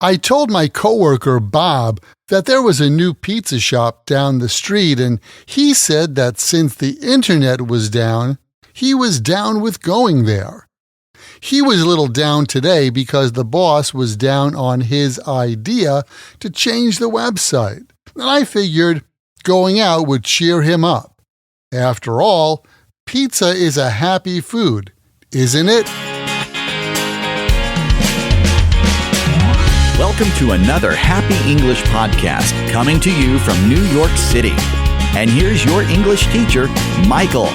I told my coworker Bob that there was a new pizza shop down the street, and he said that since the internet was down, he was down with going there. He was a little down today because the boss was down on his idea to change the website, and I figured going out would cheer him up. After all, pizza is a happy food, isn't it? Welcome to another Happy English podcast coming to you from New York City. And here's your English teacher, Michael.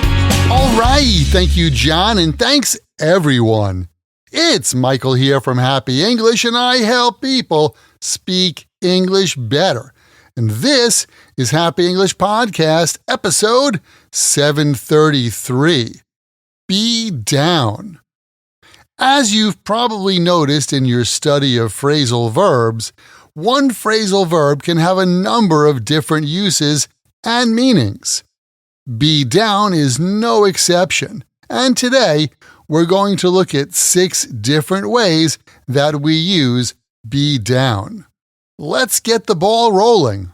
All right, thank you, John, and thanks, everyone. It's Michael here from Happy English, and I help people speak English better. And this is Happy English Podcast, episode 733. Be down. As you've probably noticed in your study of phrasal verbs, one phrasal verb can have a number of different uses and meanings. Be down is no exception, and today we're going to look at 6 different ways that we use be down. Let's get the ball rolling.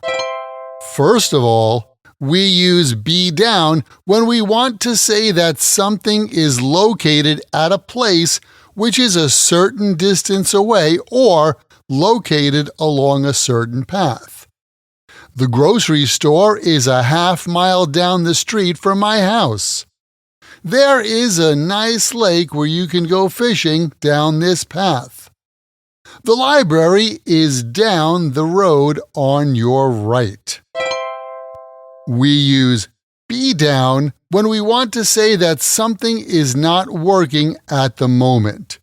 First of all, we use be down when we want to say that something is located at a place which is a certain distance away or located along a certain path. The grocery store is a half-mile down the street from my house. There is a nice lake where you can go fishing down this path. The library is down the road on your right. We use be down when we want to say that something is not working at the moment.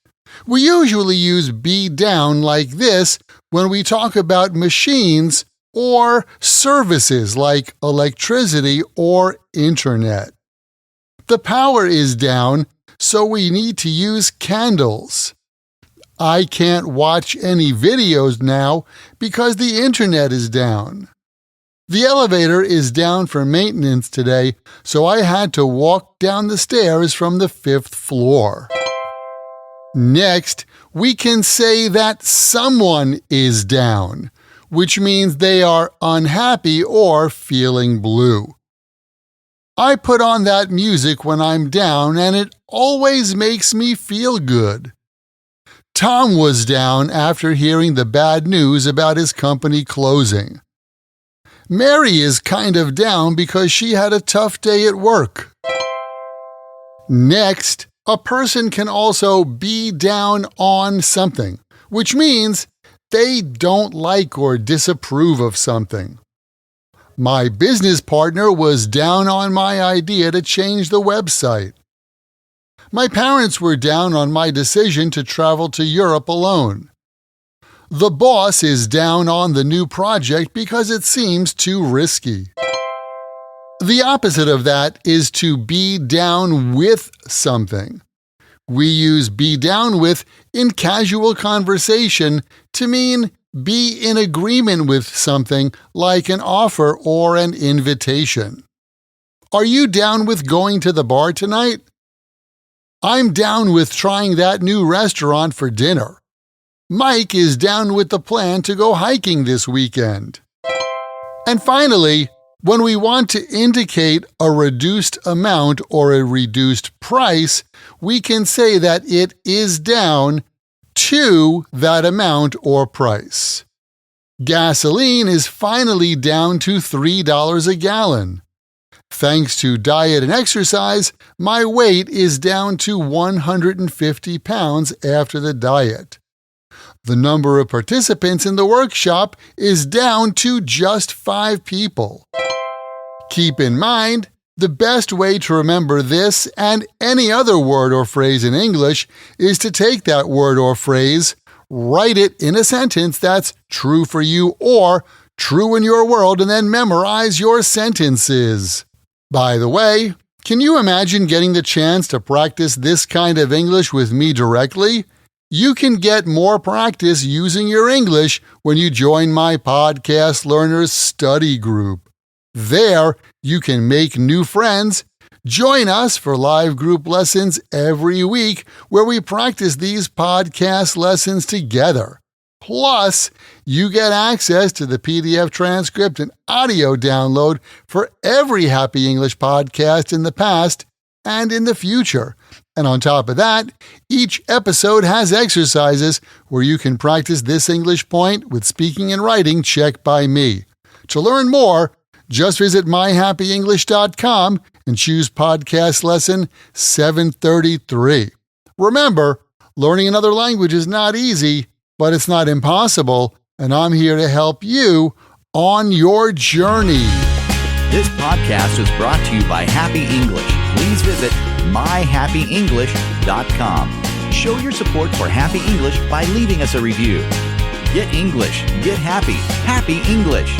We usually use be down like this when we talk about machines or services like electricity or internet. The power is down, so we need to use candles. I can't watch any videos now because the internet is down. The elevator is down for maintenance today, so I had to walk down the stairs from the 5th floor. Next, we can say that someone is down, which means they are unhappy or feeling blue. I put on that music when I'm down, and it always makes me feel good. Tom was down after hearing the bad news about his company closing. Mary is kind of down because she had a tough day at work. Next, a person can also be down on something, which means they don't like or disapprove of something. My business partner was down on my idea to change the website. My parents were down on my decision to travel to Europe alone. The boss is down on the new project because it seems too risky. The opposite of that is to be down with something. We use be down with in casual conversation to mean be in agreement with something like an offer or an invitation. Are you down with going to the bar tonight? I'm down with trying that new restaurant for dinner. Mike is down with the plan to go hiking this weekend. And finally, when we want to indicate a reduced amount or a reduced price, we can say that it is down to that amount or price. Gasoline is finally down to $3 a gallon. Thanks to diet and exercise, my weight is down to 150 pounds after the diet. The number of participants in the workshop is down to just 5 people. Keep in mind, the best way to remember this and any other word or phrase in English is to take that word or phrase, write it in a sentence that's true for you or true in your world, and then memorize your sentences. By the way, can you imagine getting the chance to practice this kind of English with me directly? You can get more practice using your English when you join my Podcast Learners Study Group. There, you can make new friends, join us for live group lessons every week where we practice these podcast lessons together. Plus, you get access to the PDF transcript and audio download for every Happy English podcast in the past and in the future. And on top of that, each episode has exercises where you can practice this English point with speaking and writing checked by me. To learn more, just visit myhappyenglish.com and choose podcast lesson 733. Remember, learning another language is not easy, but it's not impossible, and I'm here to help you on your journey. This podcast was brought to you by Happy English. Please visit myhappyenglish.com. Show your support for Happy English by leaving us a review. Get English, get happy, Happy English.